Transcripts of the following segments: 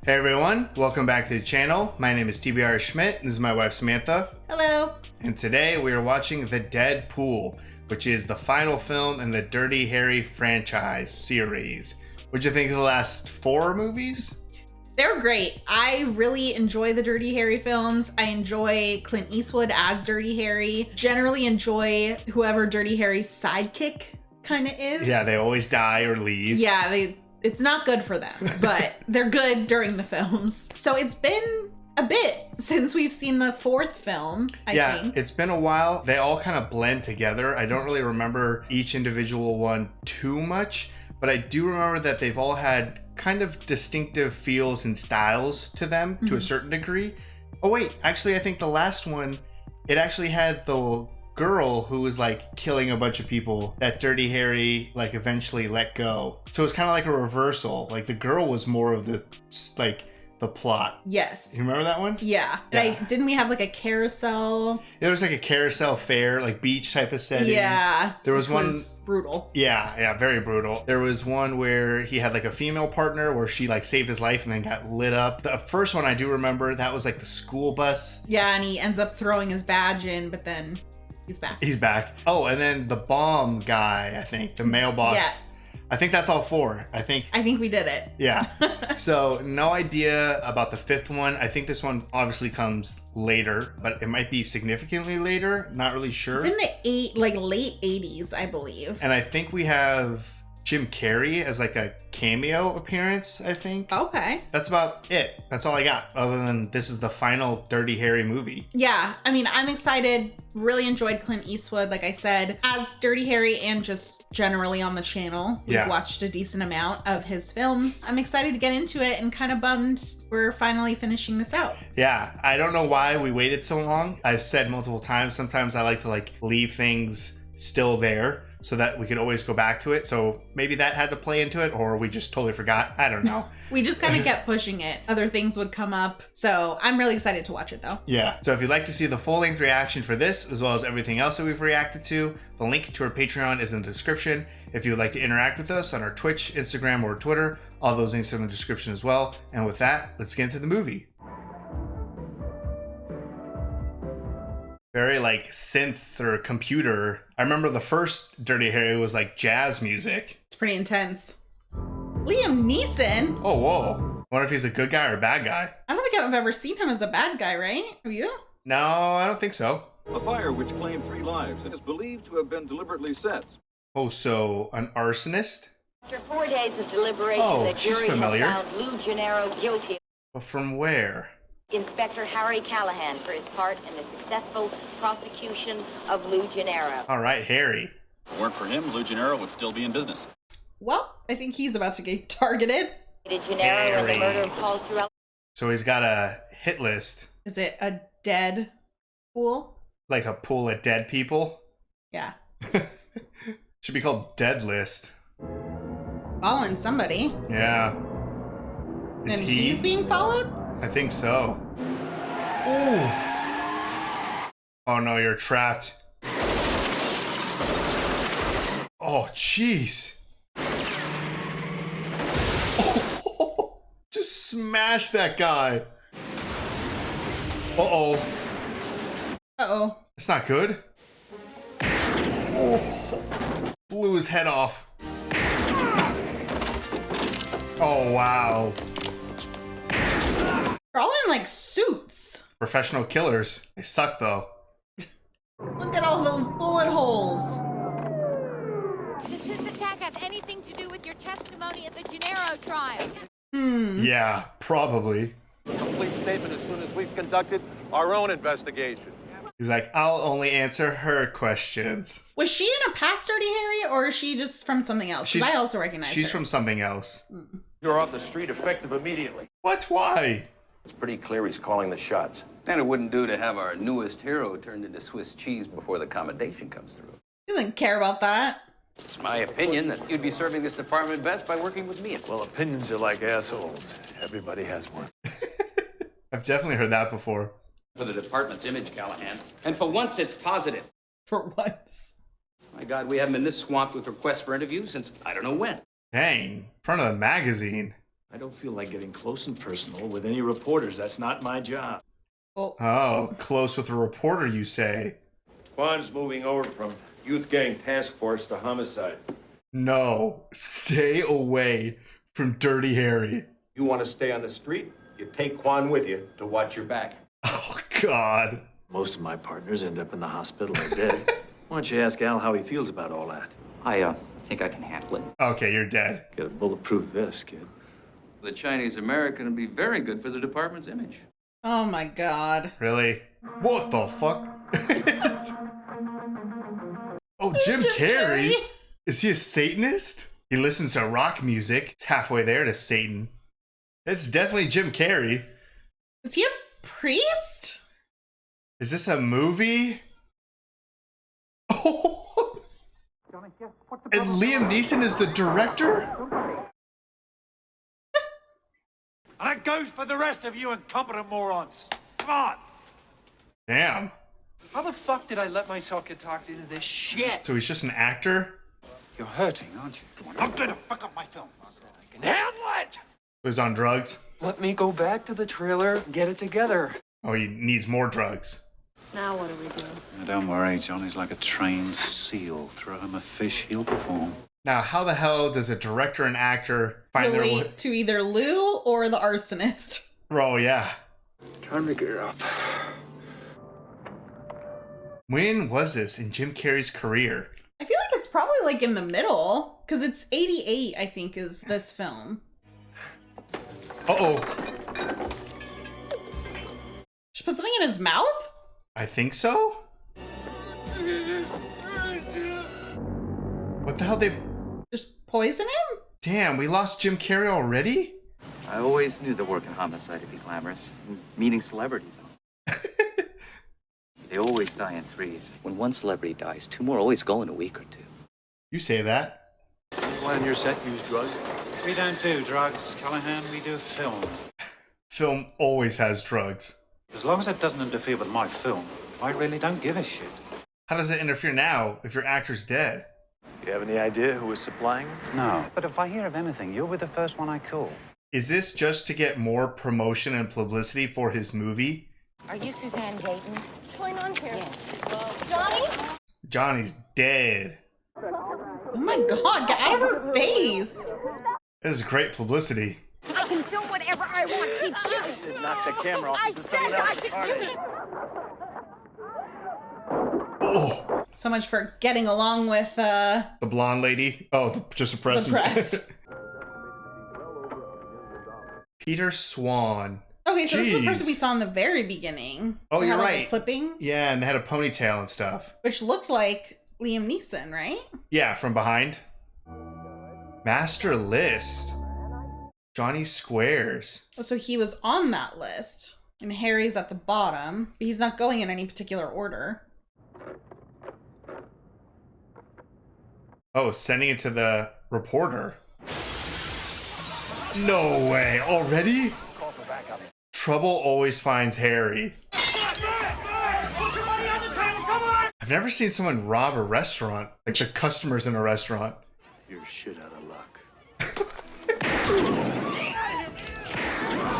Hey everyone, welcome back to the channel. My name is TBR Schmitt, and this is my wife Samantha. Hello. And today we are watching The Dead Pool, which is the final film in the Dirty Harry franchise series. What'd you think of the last 4 movies? They're great. I really enjoy the Dirty Harry films. I enjoy Clint Eastwood as Dirty Harry. Generally enjoy whoever Dirty Harry's sidekick kind of is. Yeah, they always die or leave. Yeah, it's not good for them, but they're good during the films. So it's been a bit since we've seen the 4th film, I think. It's been a while. They all kind of blend together. I don't really remember each individual one too much, but I do remember that they've all had kind of distinctive feels and styles to them to a certain degree. Oh wait, actually I think the last one, it actually had the girl who was like killing a bunch of people that Dirty Harry like eventually let go. So it's kind of like a reversal. Like the girl was more of the like the plot. Yes. You remember that one? Yeah. Didn't we have like a carousel? There was like a carousel fair, like beach type of setting. Yeah. There was one brutal. Yeah, very brutal. There was one where he had like a female partner where she like saved his life and then got lit up. The first one I do remember, that was like the school bus. Yeah, and he ends up throwing his badge in, but then he's back. He's back. Oh, and then the bomb guy, I think, the mailbox. Yeah. I think that's all 4. I think we did it. Yeah. So no idea about the 5th one. I think this one obviously comes later, but it might be significantly later. Not really sure. It's in the late 80s, I believe. And I think we have Jim Carrey as like a cameo appearance, I think. Okay. That's about it. That's all I got, other than this is the final Dirty Harry movie. Yeah, I mean, I'm excited. Really enjoyed Clint Eastwood, like I said, as Dirty Harry and just generally on the channel. We've watched a decent amount of his films. I'm excited to get into it and kind of bummed we're finally finishing this out. Yeah, I don't know why we waited so long. I've said multiple times, sometimes I like to like leave things still there so that we could always go back to it. So maybe that had to play into it, or we just totally forgot. I don't know. We just kind of kept pushing it. Other things would come up. So I'm really excited to watch it though. Yeah. So if you'd like to see the full-length reaction for this, as well as everything else that we've reacted to, the link to our Patreon is in the description. If you would like to interact with us on our Twitch, Instagram, or Twitter, all those links are in the description as well. And with that, let's get into the movie. Very like synth or computer. I remember the first Dirty Harry was like jazz music. It's pretty intense. Liam Neeson? Oh, whoa. I wonder if he's a good guy or a bad guy. I don't think I've ever seen him as a bad guy, right? Have you? No, I don't think so. A fire which claimed 3 lives is believed to have been deliberately set. Oh, so an arsonist? After 4 days of deliberation, the jury has found Lou Gennaro guilty. But from where? Inspector Harry Callahan for his part in the successful prosecution of Lou Gennaro. All right, Harry. If it weren't for him, Lou Gennaro would still be in business. Well, I think he's about to get targeted. Gennaro and the murder of Paul Sorrell. So he's got a hit list. Is it a dead pool? Like a pool of dead people? Yeah. Should be called Dead List. Following somebody. Yeah. Is and he's being followed? I think so. Ooh. Oh no, you're trapped. Oh, jeez. Oh, just smash that guy. Uh-oh. Uh-oh. It's not good. Oh. Blew his head off. Oh, wow. They're all in like suits. Professional killers. They suck though. Look at all those bullet holes. Does this attack have anything to do with your testimony at the Gennaro trial? Yeah, probably. A complete statement as soon as we've conducted our own investigation. He's like, I'll only answer her questions. Was she in a past Dirty Harry, or is she just from something else? Because I also recognize her. She's from something else. You're off the street effective immediately. What? Why? It's pretty clear he's calling the shots. And it wouldn't do to have our newest hero turned into Swiss cheese before the commendation comes through. He doesn't care about that. It's my opinion that you'd be serving this department best by working with me. Well, opinions are like assholes. Everybody has one. I've definitely heard that before. For the department's image, Callahan. And for once, it's positive. For once. My God, we haven't been this swamped with requests for interviews since I don't know when. Dang, in front of the magazine. I don't feel like getting close and personal with any reporters. That's not my job. Oh, close with a reporter, you say? Juan's moving over from Youth Gang Task Force to Homicide. No, stay away from Dirty Harry. You want to stay on the street? You take Juan with you to watch your back. Oh, God. Most of my partners end up in the hospital or dead. Why don't you ask Al how he feels about all that? I think I can handle it. Okay, you're dead. Get a bulletproof vest, kid. The Chinese American would be very good for the department's image. Oh my God. Really? What the fuck? Oh, Jim Carrey? Is he a Satanist? He listens to rock music. It's halfway there to Satan. It's definitely Jim Carrey. Is he a priest? Is this a movie? Oh! And Liam Neeson is the director? And that goes for the rest of you incompetent morons. Come on. Damn. How the fuck did I let myself get talked into this shit? So he's just an actor? You're hurting, aren't you? I'm gonna fuck up my film. I can handle it! He's on drugs? Let me go back to the trailer and get it together. Oh, he needs more drugs. Now what do we do? Don't worry, Johnny's like a trained seal. Throw him a fish, he'll perform. Now, how the hell does a director and actor find their way? Relate to either Lou or the arsonist. Oh, yeah. Time to get it up. When was this in Jim Carrey's career? I feel like it's probably like in the middle, because it's 88, I think, is this film. Uh-oh. She put something in his mouth? I think so? What the hell, they... Just poison him? Damn, we lost Jim Carrey already? I always knew the work in homicide to be glamorous. Meeting celebrities on. They always die in threes. When one celebrity dies, two more always go in a week or two. You say that. Anyone on your set use drugs? We don't do drugs, Callahan. We do film. Film always has drugs. As long as it doesn't interfere with my film, I really don't give a shit. How does it interfere now if your actor's dead? You have any idea who was supplying? No, but if I hear of anything, you'll be the first one I call. Is this just to get more promotion and publicity for his movie? Are you Suzanne Dayton? What's going on here? Yes. Johnny? Johnny's dead. Oh my God, get out of her face. This is great publicity. I can film whatever I want. Keep shooting. Knock the camera off. I This is said someone I else's could party. do it. Oh, So much for getting along with the blonde lady. Oh, just a press. the press. Peter Swan. Okay, so this is the person Jeez. we saw in the very beginning. Oh, They you're had all the right. clippings. Yeah, and they had a ponytail and stuff. Which looked like Liam Neeson, right? Yeah, from behind. Master list. Johnny Squares. Oh, so he was on that list. And Harry's at the bottom. But he's not going in any particular order. Oh, sending it to the reporter. No way. Already? Trouble always finds Harry. I've never seen someone rob a restaurant. Like the customers in a restaurant. You're shit out of luck.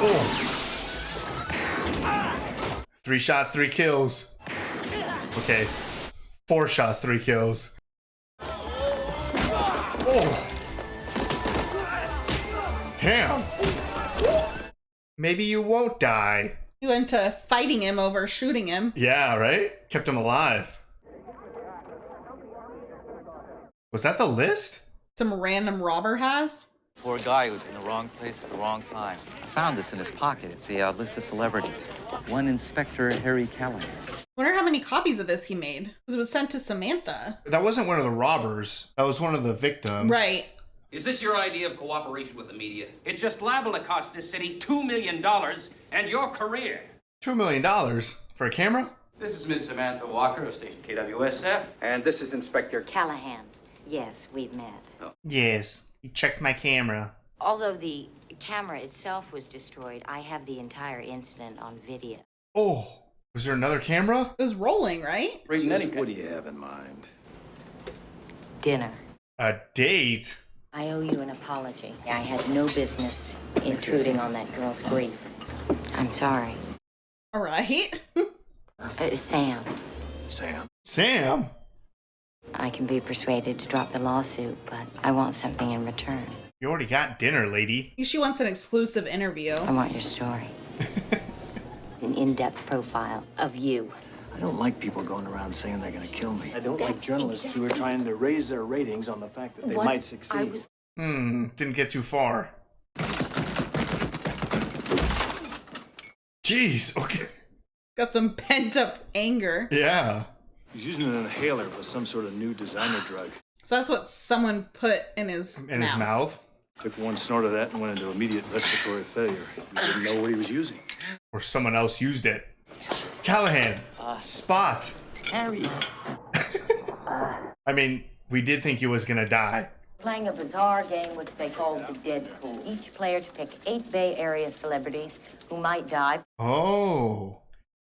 Oh. 3 shots, 3 kills. Okay. 4 shots, 3 kills. Oh. Damn. Maybe you won't die. He went to fighting him over shooting him. Yeah, right? Kept him alive. Was that the list? Some random robber has. Poor guy who's in the wrong place at the wrong time. I found this in his pocket. It's a list of celebrities. One Inspector Harry Callahan. Wonder how many copies of this he made. Because it was sent to Samantha. That wasn't one of the robbers. That was one of the victims. Right. Is this your idea of cooperation with the media? It's just liable to cost this city $2 million and your career. $2 million for a camera? This is Miss Samantha Walker of station KWSF, and this is Inspector Callahan. Yes, we've met. Yes. He checked my camera. Although the camera itself was destroyed, I have the entire incident on video. Oh, was there another camera? It was rolling, right? Just what do you have in mind? Dinner. A date? I owe you an apology. I had no business intruding on that girl's grief. I'm sorry. All right. Sam, Sam? I can be persuaded to drop the lawsuit, but I want something in return. You already got dinner, lady. She wants an exclusive interview. I want your story. An in-depth profile of you. I don't like people going around saying they're going to kill me. I don't like That's journalists who are exactly- trying to raise their ratings on the fact that they What might succeed. I was Didn't get too far. Jeez, okay. Got some pent up anger. Yeah. He's using an inhaler with some sort of new designer drug. So that's what someone put in his In his mouth? Took one snort of that and went into immediate respiratory failure. He didn't know what he was using. Or someone else used it. Callahan, Spot. Harry. I mean, we did think he was gonna die. Playing a bizarre game which they called the Dead Pool. Each player to pick 8 Bay Area celebrities who might die. Oh,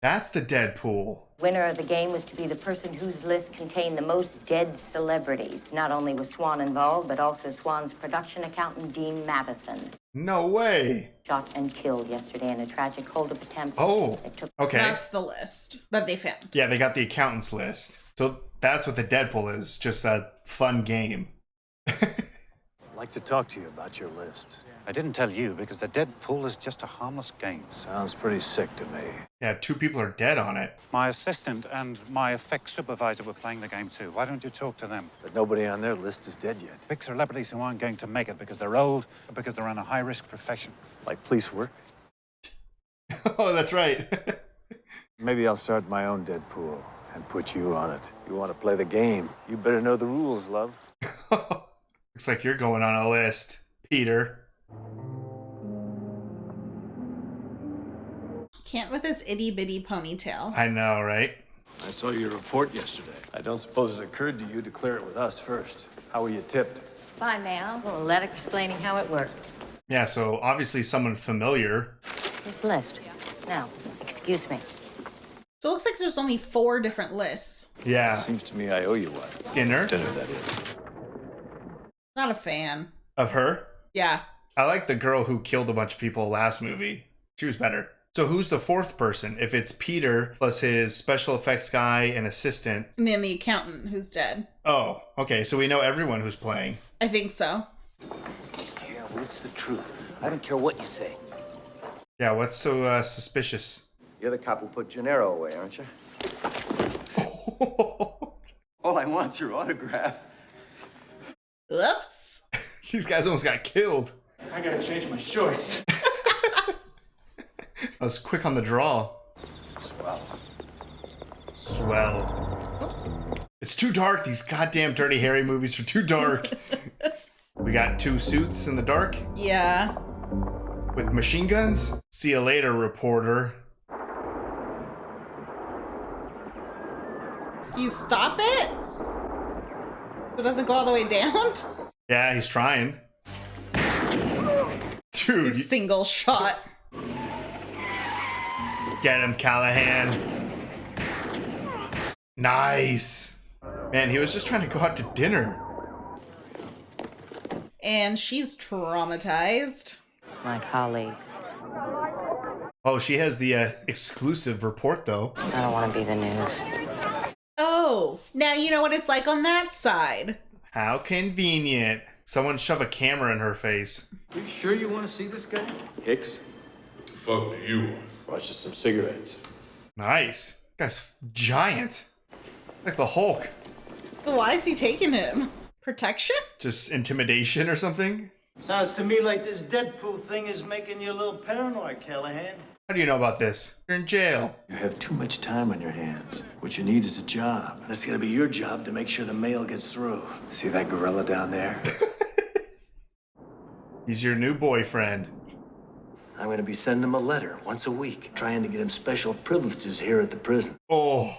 that's the Deadpool. Winner of the game was to be the person whose list contained the most dead celebrities. Not only was Swan involved, but also Swan's production accountant, Dean Mavison. No way. Shot and killed yesterday in a tragic hold-up attempt. Oh, that took okay. That's the list that they found. Yeah, they got the accountant's list. So that's what the Deadpool is, just a fun game. I'd like to talk to you about your list. I didn't tell you because the Deadpool is just a harmless game. Sounds pretty sick to me. Yeah, 2 people are dead on it. My assistant and my effects supervisor were playing the game too. Why don't you talk to them? But nobody on their list is dead yet. Big celebrities who aren't going to make it because they're old or because they're in a high-risk profession. Like police work. Oh, that's right. Maybe I'll start my own Deadpool and put you on it. You want to play the game, you better know the rules, love. Looks like you're going on a list, Peter. Can't with his itty bitty ponytail. I know, right? I saw your report yesterday. I don't suppose it occurred to you to clear it with us first. How were you tipped? By mail, a letter explaining how it works. Yeah, so obviously someone familiar. This list. Now, excuse me. So it looks like there's only 4 different lists. Yeah. Seems to me I owe you one. Dinner? Dinner, that is. Not a fan. Of her? Yeah. I like the girl who killed a bunch of people last movie. She was better. So who's the 4th person? If it's Peter plus his special effects guy and assistant. And then the accountant who's dead. Oh, okay. So we know everyone who's playing. I think so. Yeah, well, it's the truth. I don't care what you say. Yeah, what's so suspicious? You're the cop who put Gennaro away, aren't you? All I want's your autograph. Oops. These guys almost got killed. I gotta change my shorts. I was quick on the draw. Swell. Swell. It's too dark. These goddamn Dirty Harry movies are too dark. We got 2 suits in the dark Yeah. with machine guns. See you later, reporter. You stop it? So it doesn't go all the way down? Yeah, he's trying. Dude, Single shot. get him, Callahan. Nice. Man, he was just trying to go out to dinner. And she's traumatized. My colleague. Oh, she has the exclusive report, though. I don't want to be the news. Oh, now you know what it's like on that side. How convenient. Someone shove a camera in her face. You sure you want to see this guy? Hicks? The fuck do you want? Watch some cigarettes. Nice. Guy's giant. Like the Hulk. But why is he taking him? Protection? Just intimidation or something? Sounds to me like this Deadpool thing is making you a little paranoid, Callahan. How do you know about this? You're in jail. You have too much time on your hands. What you need is a job. And it's gonna be your job to make sure the mail gets through. See that gorilla down there? He's your new boyfriend. I'm gonna be sending him a letter once a week, trying to get him special privileges here at the prison. Oh.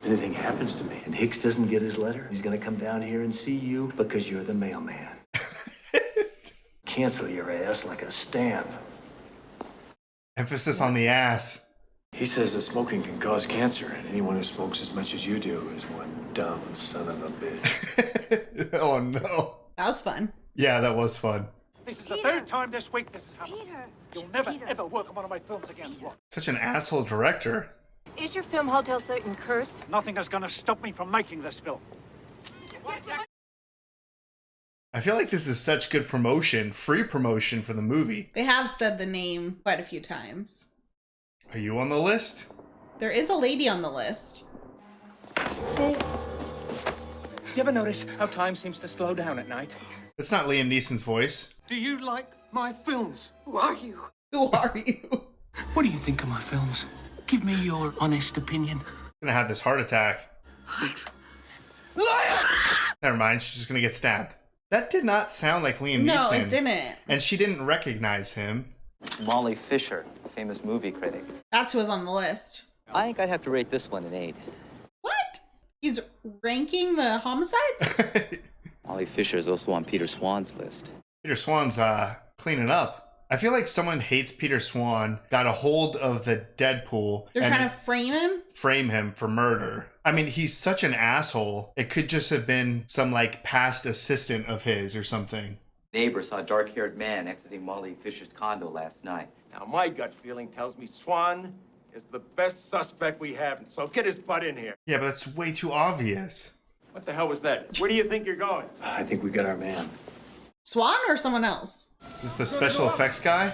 If anything happens to me and Hicks doesn't get his letter, he's gonna come down here and see you because you're the mailman. Cancel your ass like a stamp. Emphasis on the ass. He says that smoking can cause cancer, and anyone who smokes as much as you do is one dumb son of a bitch. Oh no. That was fun. Yeah, that was fun. This is the third time this week this has happened. Peter. You'll never, ever work on one of my films again. What? Such an asshole director. Is your film Hotel Satan cursed? Nothing is going to stop me from making this film. I feel like this is such good promotion, free promotion for the movie. They have said the name quite a few times. Are you on the list? There is a lady on the list. Do you ever notice how time seems to slow down at night? That's not Liam Neeson's voice. Do you like my films? Who are you? Who are you? What do you think of my films? Give me your honest opinion. Gonna have this heart attack. Liar! Never mind, she's just gonna get stabbed. That did not sound like Liam Neeson. No, it didn't. And she didn't recognize him. Molly Fisher, famous movie critic. That's who was on the list. I think I'd have to rate this one an 8. What? He's ranking the homicides? Molly Fisher is also on Peter Swan's list. Peter Swan's cleaning up. I feel like someone hates Peter Swan, got a hold of the Deadpool. They're trying to frame him? Frame him for murder. I mean, he's such an asshole. It could just have been some like past assistant of his or something. Neighbor saw a dark-haired man exiting Molly Fisher's condo last night. Now, my gut feeling tells me Swan is the best suspect we have, so get his butt in here. Yeah, but that's way too obvious. What the hell was that? Where do you think you're going? I think we got our man. Swan or someone else? Is this the special effects guy?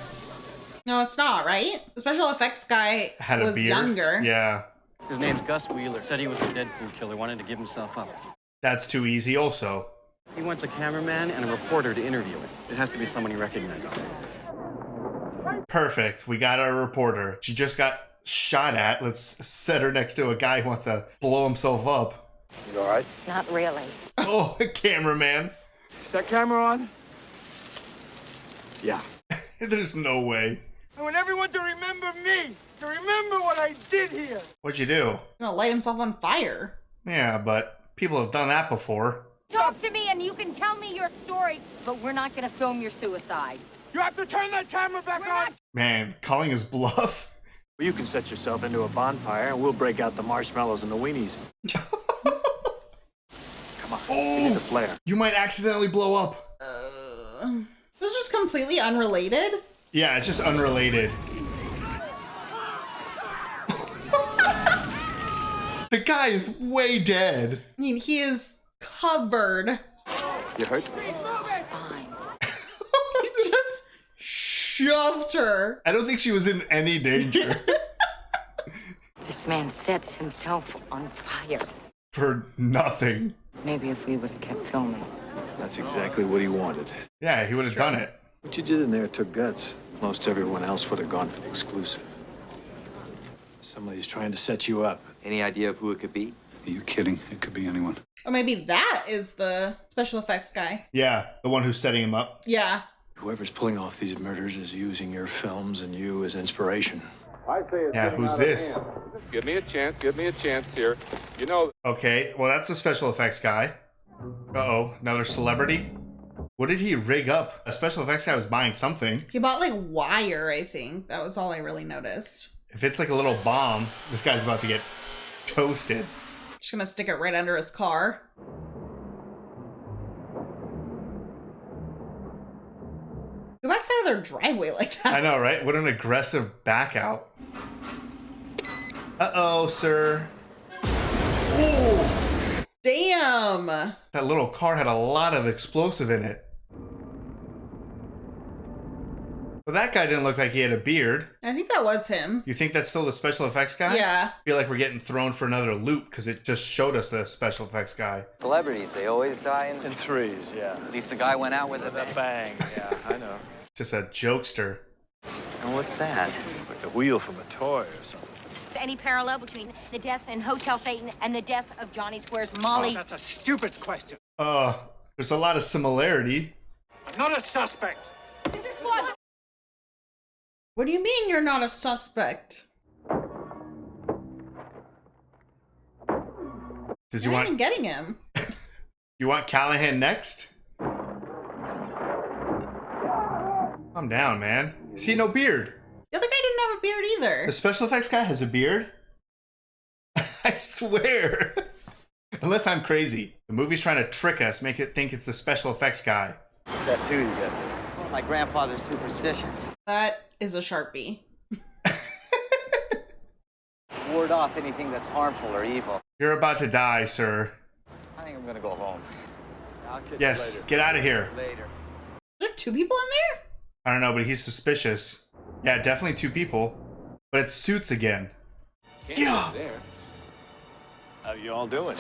No, it's not, right? The special effects guy Had a was beard. younger. Yeah. His name's Gus Wheeler. Said he was a Deadpool killer, wanted to give himself up. That's too easy also. He wants a cameraman and a reporter to interview him. It has to be someone he recognizes. Perfect. We got our reporter. She just got shot at. Let's set her next to a guy who wants to blow himself up. You all right? Not really. Oh, a cameraman. Is that camera on? Yeah. There's no way. I want everyone to remember me, to remember what I did here. What'd you do? Gonna light himself on fire. Yeah, but people have done that before. Talk to me and you can tell me your story, but we're not going to film your suicide. You have to turn that camera back on. Man, calling his bluff. Well, you can set yourself into a bonfire and we'll break out the marshmallows and the weenies. Come on, give me the flare. You might accidentally blow up. This is just completely unrelated. Yeah, it's just unrelated. The guy is way dead. I mean, he is covered. You hurt? Fine. He just shoved her. I don't think she was in any danger. This man sets himself on fire. For nothing. Maybe if we would have kept filming. That's exactly what he wanted. Yeah, he would have done it. What you did in there took guts. Most everyone else would have gone for the exclusive. Somebody's trying to set you up. Any idea of who it could be? Are you kidding? It could be anyone. Or maybe that is the special effects guy. Yeah, the one who's setting him up. Yeah. Whoever's pulling off these murders is using your films and you as inspiration. I say it's Yeah, who's this? Give me a chance here. You know. Okay, well, that's the special effects guy. Uh-oh, another celebrity? What did he rig up? A special effects guy was buying something. He bought like wire, I think. That was all I really noticed. If it's like a little bomb, this guy's about to get toasted. Just gonna stick it right under his car. Go backside of their driveway like that. I know, right? What an aggressive back out. Uh-oh, sir. Ooh. Damn. That little car had a lot of explosive in it. Well, that guy didn't look like he had a beard. I think that was him. You think that's still the special effects guy? Yeah. I feel like we're getting thrown for another loop because it just showed us the special effects guy. Celebrities, they always die in threes, yeah. At least the guy went out with a bang. Bang, yeah, I know. Just a jokester. And what's that? It's like the wheel from a toy or something. Any parallel between the deaths in Hotel Satan and the death of Johnny Square's Molly? Oh, that's a stupid question. There's a lot of similarity. I'm not a suspect. Is this what? What do you mean you're not a suspect? Does You're not even getting him. You want Callahan next? Calm down, man. See, no beard. The other guy didn't have a beard either. The special effects guy has a beard? I swear. Unless I'm crazy. The movie's trying to trick us, make it think it's the special effects guy. Tattoo you got there. my grandfather's superstitions. That is a Sharpie. Ward off anything that's harmful or evil. You're about to die, sir. I think I'm gonna go home. I'll catch Yes, you later. get out of here. Later. There are 2 people in there? I don't know, but he's suspicious. Yeah, definitely 2 people. But it's Suits again. Yeah. There. How you all doing?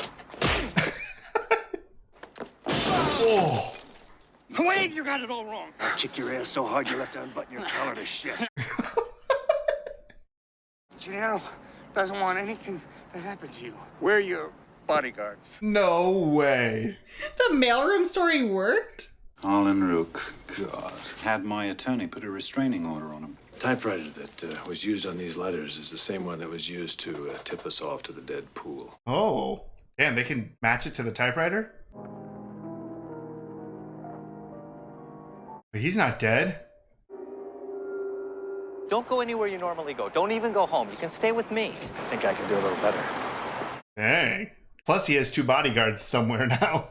Oh. Wait, you got it all wrong. I'll kick your ass so hard you left to unbutton your collar to shit. Gennaro doesn't want anything to happen to you. We're your bodyguards. No way. The mailroom story worked? Harlan Rook, God. Had my attorney put a restraining order on him. The typewriter that was used on these letters is the same one that was used to tip us off to the dead pool. Oh. Damn, they can match it to the typewriter? But he's not dead. Don't go anywhere you normally go. Don't even go home. You can stay with me. I think I can do a little better. Dang. Plus, he has 2 bodyguards somewhere now.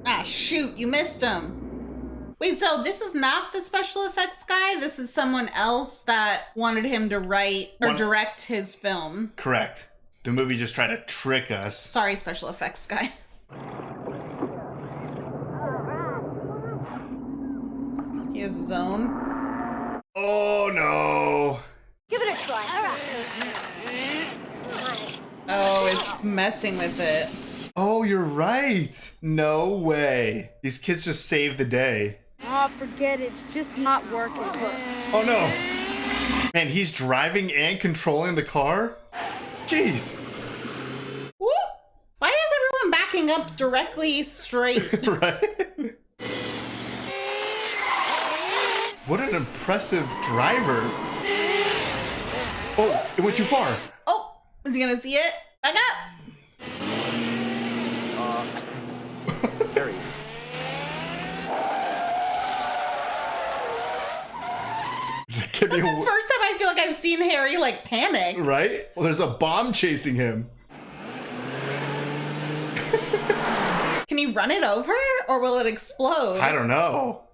Ah, shoot, you missed him. Wait, so this is not the special effects guy? This is someone else that wanted him to write or direct his film. Correct. The movie just tried to trick us. Sorry, special effects guy. He has his own. Oh, no. Give it a try. All right. Oh, it's messing with it. Oh, you're right. No way. These kids just saved the day. Oh, forget it. It's just not working. Oh, no. Man, he's driving and controlling the car? Jeez. Whoop. Why is everyone backing up directly straight? Right? What an impressive driver. Oh, it went too far. Oh, is he gonna see it? Back up. Harry. That's the first time I feel like I've seen Harry like panic. Right? Well, there's a bomb chasing him. Can he run it over or will it explode? I don't know.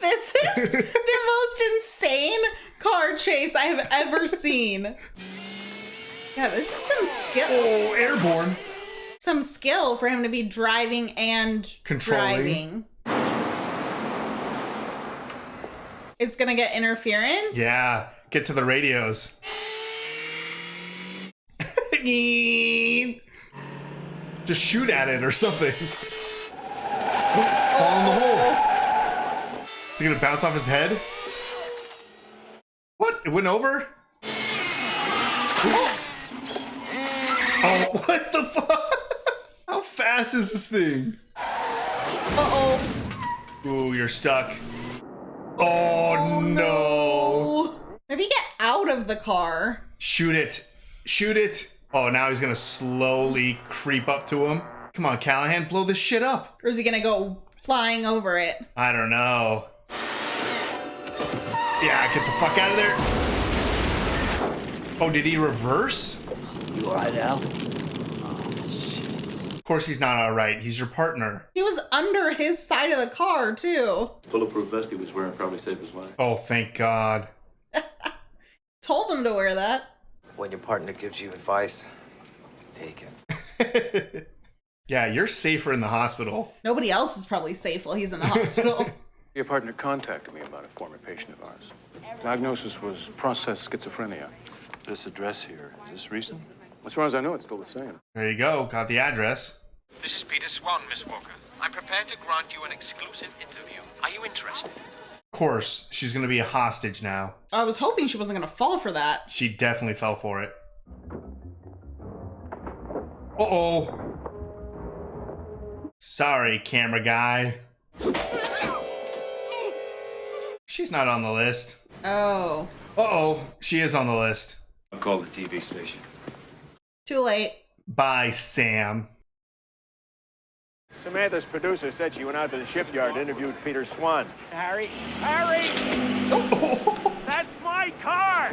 This is the most insane car chase I have ever seen. Yeah, this is some skill. Oh, airborne. Some skill for him to be driving and driving. It's gonna get interference? Yeah, get to the radios. Just shoot at it or something. Fall in the hole. Is it gonna bounce off his head? What? It went over? Oh, what the fuck? How fast is this thing? Uh-oh. Ooh, you're stuck. Oh, no. Maybe get out of the car. Shoot it. Shoot it. Oh, now he's gonna slowly creep up to him. Come on, Callahan, blow this shit up. Or is he gonna go flying over it? I don't know. Yeah, get the fuck out of there. Oh, did he reverse? You alright, Al? Of course he's not alright. He's your partner. He was under his side of the car, too. Bulletproof vest he was wearing probably saved his life. Oh, thank God. Told him to wear that. When your partner gives you advice, take it. Yeah, you're safer in the hospital. Nobody else is probably safe while he's in the hospital. Your partner contacted me about a former patient of ours. Diagnosis was process schizophrenia. This address here, is this recent? As far as I know, it's still the same. There you go. Got the address. This is Peter Swan, Miss Walker. I'm prepared to grant you an exclusive interview. Are you interested? Of course, she's gonna be a hostage now. I was hoping she wasn't gonna fall for that. She definitely fell for it. Uh-oh. Sorry, camera guy. She's not on the list. Oh. Uh-oh, she is on the list. I'll call the TV station. Too late. Bye, Sam. Samantha's producer said she went out to the shipyard and interviewed Peter Swan. Harry? Harry! That's my car!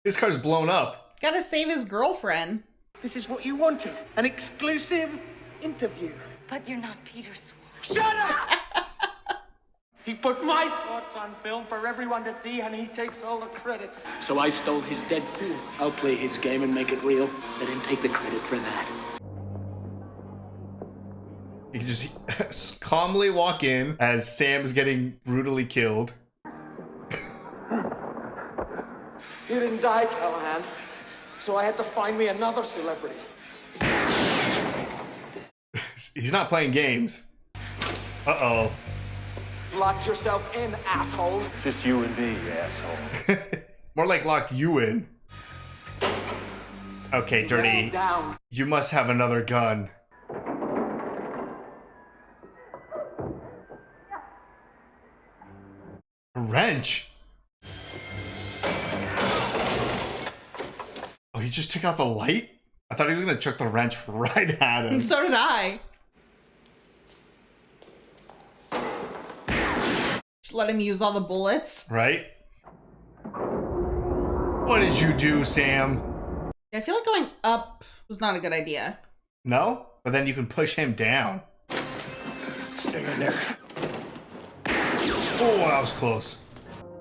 His car's blown up. Gotta save his girlfriend. This is what you wanted. An exclusive interview. But you're not Peter Swan. Shut up! He put my thoughts on film for everyone to see, and he takes all the credit. So I stole his Deadpool. I'll play his game and make it real. Let him take the credit for that. You can just calmly walk in as Sam is getting brutally killed. You didn't die, Callahan. So I had to find me another celebrity. He's not playing games. Uh-oh. Locked yourself in, asshole. Just you and me, you asshole. More like locked you in. Okay, Dirty. Down. You must have another gun. A wrench? Oh, he just took out the light? I thought he was gonna chuck the wrench right at him. So did I. Just let him use all the bullets. Right? What did you do, Sam? I feel like going up was not a good idea. No? But then you can push him down. Stay in there. Oh, that was close.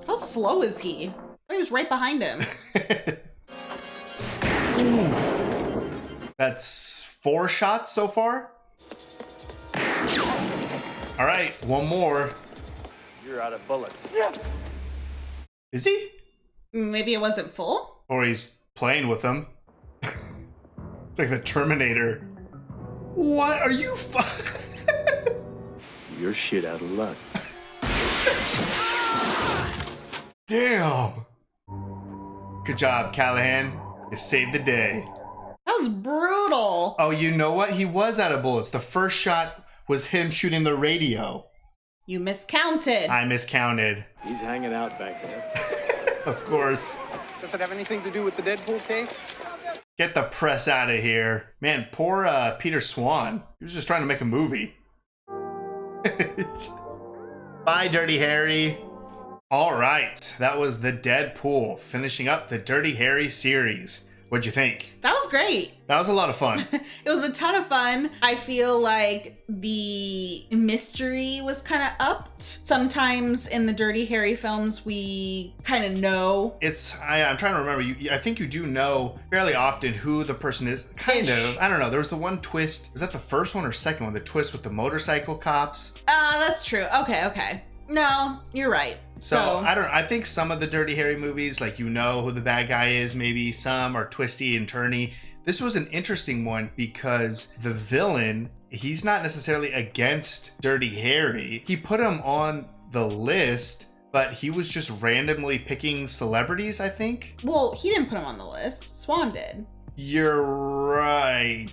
How slow is he? I thought he was right behind him. That's 4 shots so far. All right, one more. You're out of bullets. Is he? Maybe it wasn't full? Or he's playing with them. It's like the Terminator. What are you You're shit out of luck. Damn. Good job, Callahan. You saved the day. That was brutal. Oh, you know what? He was out of bullets. The first shot was him shooting the radio. You miscounted. I miscounted. He's hanging out back there. Of course. Does it have anything to do with the Deadpool case? Get the press out of here. Man, poor Peter Swan. He was just trying to make a movie. Bye, Dirty Harry. All right, that was the Deadpool, finishing up the Dirty Harry series. What'd you think? That was great. That was a lot of fun. It was a ton of fun. I feel like the mystery was kind of upped. Sometimes in the Dirty Harry films, we kind of know. I'm trying to remember. I think you do know fairly often who the person is. Kind of. I don't know. There was the one twist. Is that the first one or second one? The twist with the motorcycle cops? That's true. Okay. No, you're right. So I think some of the Dirty Harry movies, like you know who the bad guy is, maybe some are twisty and turny. This was an interesting one because the villain, he's not necessarily against Dirty Harry. He put him on the list, but he was just randomly picking celebrities, I think. Well, he didn't put him on the list. Swan did. You're right.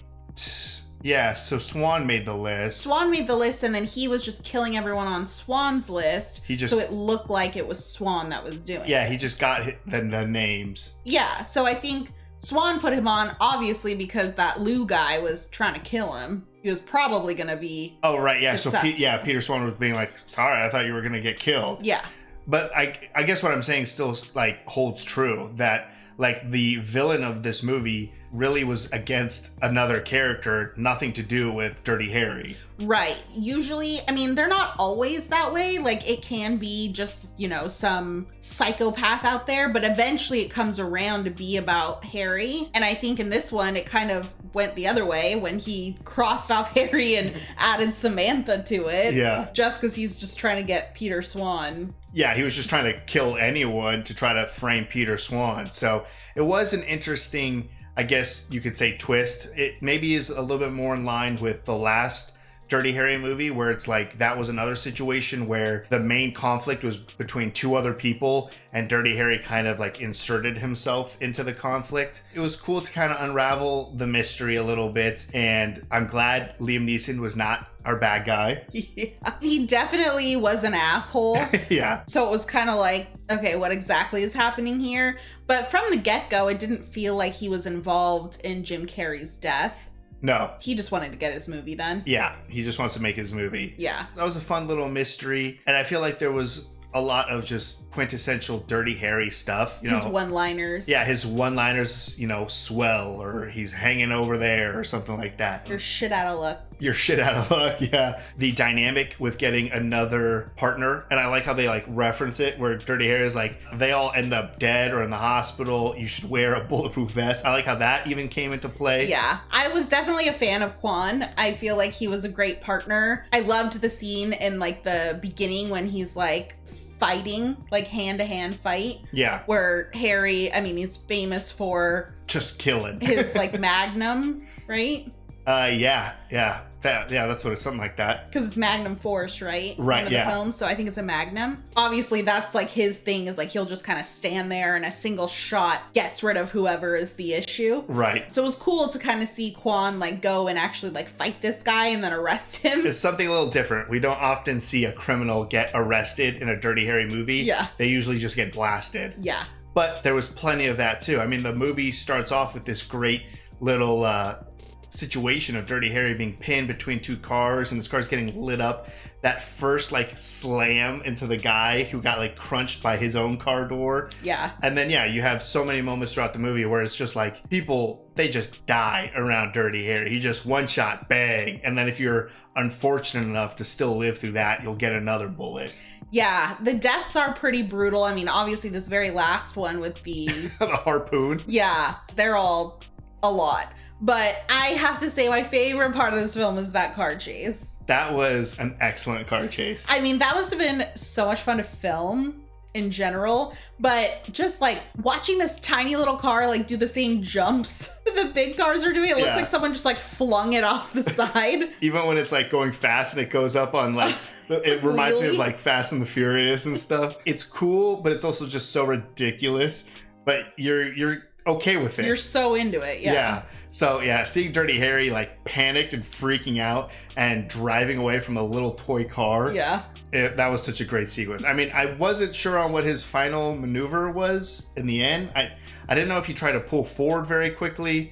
Yeah, so Swan made the list. Swan made the list, and then he was just killing everyone on Swan's list. So it looked like it was Swan that was doing it. Yeah, he just got the names. Yeah, so I think Swan put him on, obviously, because that Lou guy was trying to kill him. He was probably going to be Oh, right, yeah. successful. So, Peter Swan was being like, sorry, I thought you were going to get killed. Yeah. But I guess what I'm saying still, like, holds true, that like the villain of this movie really was against another character, nothing to do with Dirty Harry. Right. Usually, I mean, they're not always that way. Like, it can be just, some psychopath out there, but eventually it comes around to be about Harry. And I think in this one, it kind of went the other way when he crossed off Harry and added Samantha to it. Yeah. Just because he's just trying to get Peter Swan. Yeah, he was just trying to kill anyone to try to frame Peter Swan. So it was an interesting, I guess you could say, twist. It maybe is a little bit more in line with the last Dirty Harry movie, where it's like that was another situation where the main conflict was between two other people and Dirty Harry kind of like inserted himself into the conflict. It was cool to kind of unravel the mystery a little bit, and I'm glad Liam Neeson was not our bad guy. Yeah. He definitely was an asshole. Yeah. So it was kind of like, okay, what exactly is happening here? But from the get-go, it didn't feel like he was involved in Jim Carrey's death. No. He just wanted to get his movie done. Yeah, he just wants to make his movie. Yeah. That was a fun little mystery, and I feel like there was a lot of just quintessential Dirty Harry stuff. You know, his one-liners. Yeah, his one-liners, you know, swell, or he's hanging over there, or something like that. You're shit out of luck. You're shit out of luck, yeah. The dynamic with getting another partner, and I like how they like reference it, where Dirty Harry is like, they all end up dead or in the hospital. You should wear a bulletproof vest. I like how that even came into play. Yeah, I was definitely a fan of Quan. I feel like he was a great partner. I loved the scene in like the beginning when he's like fighting, like hand-to-hand fight. Yeah. Where Harry, I mean, he's famous for just killing his like magnum, right? Yeah. That's what it's, something like that. Because it's Magnum Force, right? Right, One of the films, so I think it's a Magnum. Obviously, that's like his thing, is like he'll just kind of stand there and a single shot gets rid of whoever is the issue. Right. So it was cool to kind of see Quan like go and actually like fight this guy and then arrest him. It's something a little different. We don't often see a criminal get arrested in a Dirty Harry movie. Yeah. They usually just get blasted. Yeah. But there was plenty of that too. I mean, the movie starts off with this great little situation of Dirty Harry being pinned between two cars, and this car's getting lit up. That first like slam into the guy who got like crunched by his own car door. Yeah. And then you have so many moments throughout the movie where it's just like people, they just die around Dirty Harry. He just one shot, bang. And then if you're unfortunate enough to still live through that, you'll get another bullet. Yeah, the deaths are pretty brutal. I mean, obviously this very last one with the the harpoon. Yeah, they're all a lot. But I have to say my favorite part of this film is that car chase. That was an excellent car chase. I mean, that must have been so much fun to film in general, but just like watching this tiny little car like do the same jumps the big cars are doing, it looks like someone just like flung it off the side. Even when it's like going fast and it goes up on like it reminds me of like Fast and the Furious and stuff. It's cool, but it's also just so ridiculous. But you're okay with it. You're so into it, yeah. So yeah, seeing Dirty Harry like panicked and freaking out and driving away from a little toy car. Yeah. That was such a great sequence. I mean, I wasn't sure on what his final maneuver was in the end. I didn't know if he tried to pull forward very quickly.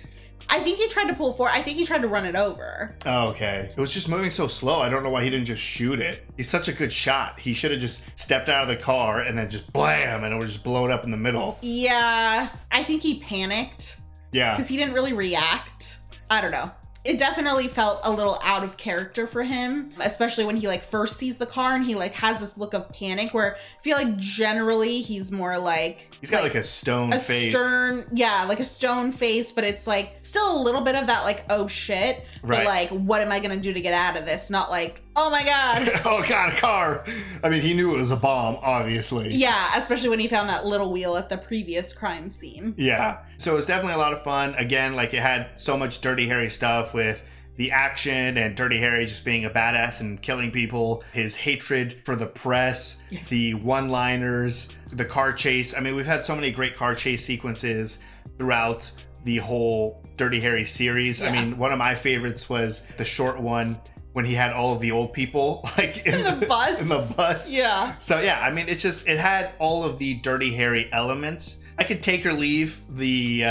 I think he tried to pull forward. I think he tried to run it over. Oh, okay. It was just moving so slow. I don't know why he didn't just shoot it. He's such a good shot. He should have just stepped out of the car and then just blam, and it was just blown up in the middle. Yeah, I think he panicked. Yeah. Because he didn't really react. I don't know. It definitely felt a little out of character for him, especially when he like first sees the car and he like has this look of panic, where I feel like generally he's more like... He's got like a stone face. Like a stone face, but it's like still a little bit of that like, oh shit. Right. But like, what am I going to do to get out of this? Not like, oh my God. Oh God, a car. I mean, he knew it was a bomb, obviously. Yeah, especially when he found that little wheel at the previous crime scene. Yeah. So it was definitely a lot of fun. Again, like it had so much Dirty Harry stuff with the action and Dirty Harry just being a badass and killing people, his hatred for the press, the one-liners, the car chase. I mean, we've had so many great car chase sequences throughout the whole Dirty Harry series. Yeah. I mean, one of my favorites was the short one when he had all of the old people like in the bus. In the bus. Yeah. So yeah, I mean, it's just, it had all of the Dirty Harry elements. I could take or leave the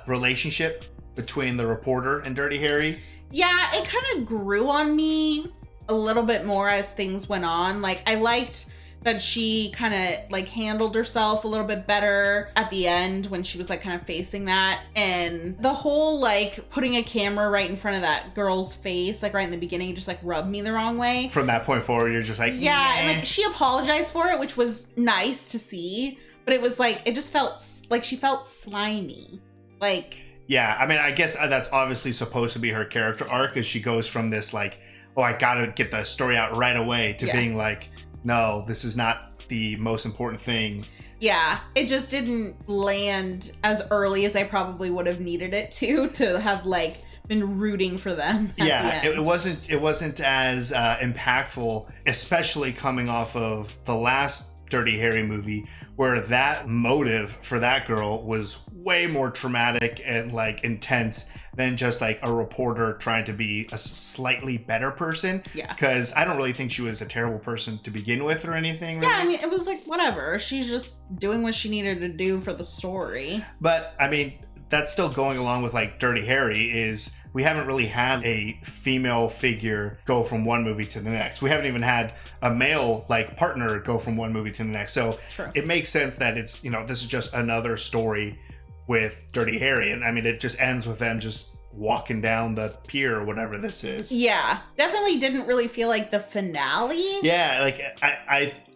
relationship between the reporter and Dirty Harry. Yeah, it kind of grew on me a little bit more as things went on. Like, I liked that she kind of like handled herself a little bit better at the end when she was like kind of facing that. And the whole like putting a camera right in front of that girl's face, like right in the beginning, just like rubbed me the wrong way. From that point forward, you're just like, yeah. And like she apologized for it, which was nice to see. But it was like, it just felt like she felt slimy. Like... Yeah, I mean, I guess that's obviously supposed to be her character arc, as she goes from this like, oh, I gotta get the story out right away, to being like, no, this is not the most important thing. Yeah, it just didn't land as early as I probably would have needed it to have like been rooting for them. Yeah, it wasn't as impactful, especially coming off of the last Dirty Harry movie, where that motive for that girl was way more traumatic and like intense than just like a reporter trying to be a slightly better person. Yeah. Because I don't really think she was a terrible person to begin with or anything. Really. Yeah, I mean, it was like, whatever. She's just doing what she needed to do for the story. But I mean, that's still going along with like Dirty Harry is we haven't really had a female figure go from one movie to the next. We haven't even had a male like partner go from one movie to the next. So it makes sense that it's, this is just another story with Dirty Harry. And I mean, it just ends with them just walking down the pier or whatever this is. Yeah, definitely didn't really feel like the finale. Yeah, like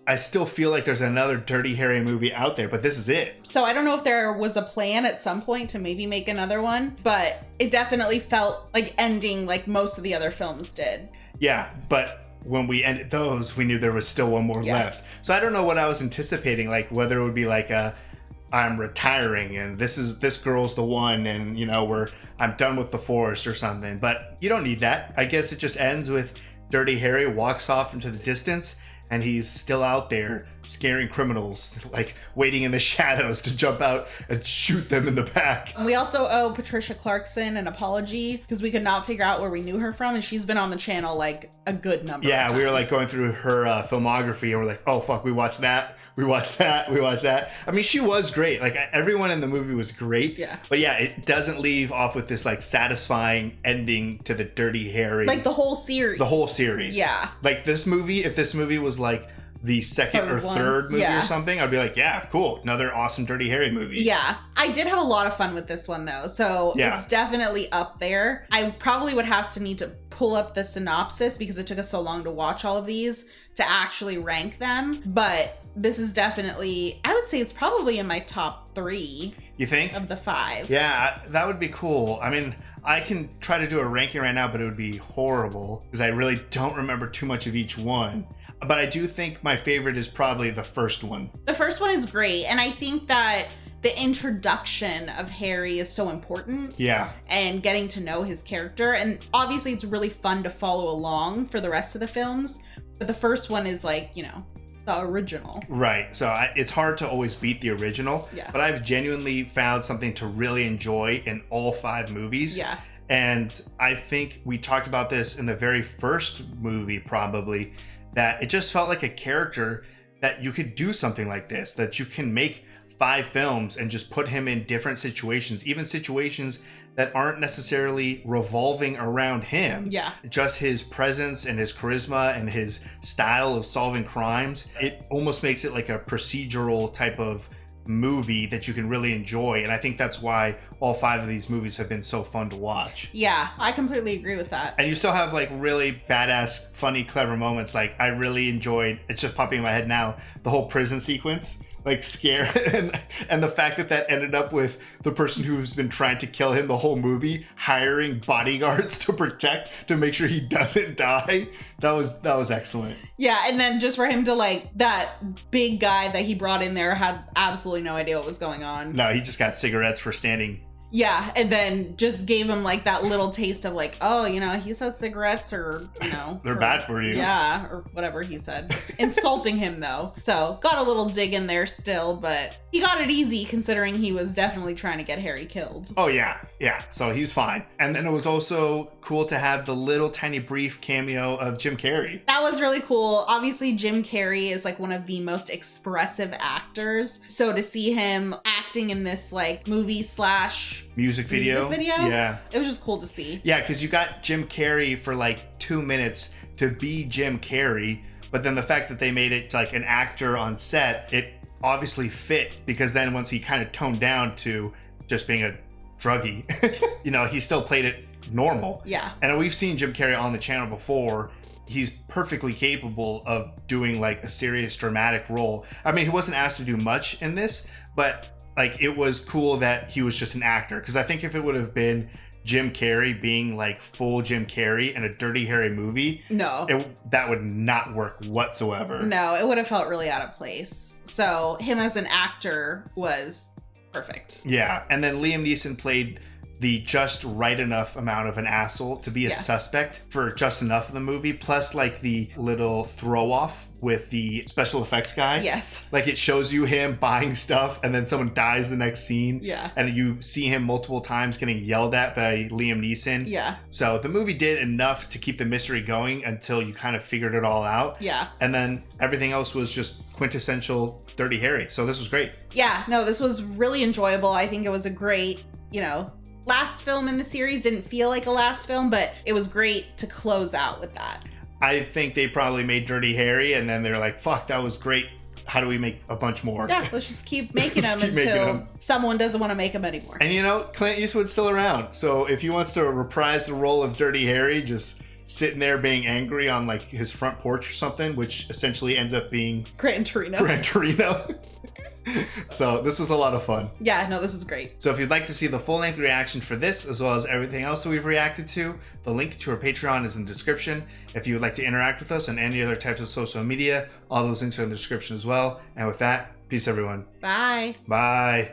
I still feel like there's another Dirty Harry movie out there, but this is it. So I don't know if there was a plan at some point to maybe make another one, but it definitely felt like ending like most of the other films did. Yeah, but when we ended those, we knew there was still one more left. So I don't know what I was anticipating, like whether it would be like I'm retiring and this girl's the one, and I'm done with the forest or something. But you don't need that. I guess it just ends with Dirty Harry walks off into the distance and he's still out there scaring criminals, like waiting in the shadows to jump out and shoot them in the back. We also owe Patricia Clarkson an apology because we could not figure out where we knew her from, and she's been on the channel like a good number of times. We were like going through her filmography and we're like, oh fuck, we watched that. I mean, she was great. Like everyone in the movie was great. Yeah. But yeah, it doesn't leave off with this like satisfying ending to the Dirty Harry. Like the whole series. The whole series. Yeah. Like this movie, if this movie was like the second or third movie or something, I'd be like, yeah, cool. Another awesome Dirty Harry movie. Yeah. I did have a lot of fun with this one though. So it's definitely up there. I probably would have to need to pull up the synopsis because it took us so long to watch all of these to actually rank them. But this is definitely, I would say it's probably in my top 3. You think? Of the 5. Yeah, that would be cool. I mean, I can try to do a ranking right now, but it would be horrible because I really don't remember too much of each one. But I do think my favorite is probably the first one. The first one is great. And I think that the introduction of Harry is so important. Yeah. And getting to know his character. And obviously it's really fun to follow along for the rest of the films. But the first one is like, the original. Right. So it's hard to always beat the original. Yeah. But I've genuinely found something to really enjoy in all 5 movies. Yeah. And I think we talked about this in the very first movie, probably, that it just felt like a character that you could do something like this, that you can make 5 films and just put him in different situations, even situations that aren't necessarily revolving around him. Yeah. Just his presence and his charisma and his style of solving crimes. It almost makes it like a procedural type of movie that you can really enjoy. And I think that's why all 5 of these movies have been so fun to watch. Yeah, I completely agree with that. And you still have like really badass, funny, clever moments. Like I really enjoyed, it's just popping in my head now, the whole prison sequence. Like scare and the fact that ended up with the person who's been trying to kill him the whole movie hiring bodyguards to make sure he doesn't die. That was excellent. Yeah, and then just for him to like, that big guy that he brought in there had absolutely no idea what was going on. No, he just got cigarettes for standing. Yeah, and then just gave him like that little taste of like, oh, he says cigarettes or, they're bad for you. Yeah, or whatever he said. Insulting him though. So got a little dig in there still, but he got it easy considering he was definitely trying to get Harry killed. Oh yeah. So he's fine. And then it was also cool to have the little tiny brief cameo of Jim Carrey. That was really cool. Obviously, Jim Carrey is like one of the most expressive actors. So to see him acting in this like movie / music video. Yeah. It was just cool to see. Yeah, because you got Jim Carrey for like 2 minutes to be Jim Carrey, but then the fact that they made it like an actor on set, it obviously fit because then once he kind of toned down to just being a druggie, he still played it normal. Yeah. And we've seen Jim Carrey on the channel before. He's perfectly capable of doing like a serious dramatic role. I mean, he wasn't asked to do much in this, but like it was cool that he was just an actor. Because I think if it would have been Jim Carrey being like full Jim Carrey in a Dirty Harry movie, that would not work whatsoever. No, it would have felt really out of place. So him as an actor was perfect. Yeah, and then Liam Neeson played the just right enough amount of an asshole to be a suspect for just enough of the movie, plus like the little throw off with the special effects guy. Yes. Like it shows you him buying stuff and then someone dies the next scene. Yeah. And you see him multiple times getting yelled at by Liam Neeson. Yeah. So the movie did enough to keep the mystery going until you kind of figured it all out. Yeah. And then everything else was just quintessential Dirty Harry. So this was great. Yeah, no, this was really enjoyable. I think it was a great last film in the series didn't feel like a last film, but it was great to close out with that. I think they probably made Dirty Harry, and then they're like, fuck, that was great. How do we make a bunch more? Yeah, let's just keep making them until someone doesn't want to make them anymore. And Clint Eastwood's still around. So if he wants to reprise the role of Dirty Harry, just sitting there being angry on like his front porch or something, which essentially ends up being Gran Torino. So this was a lot of fun. Yeah, no, this is great. So if you'd like to see the full-length reaction for this, as well as everything else that we've reacted to, the link to our Patreon is in the description. If you would like to interact with us on any other types of social media, all those links are in the description as well. And with that, peace everyone. Bye. Bye.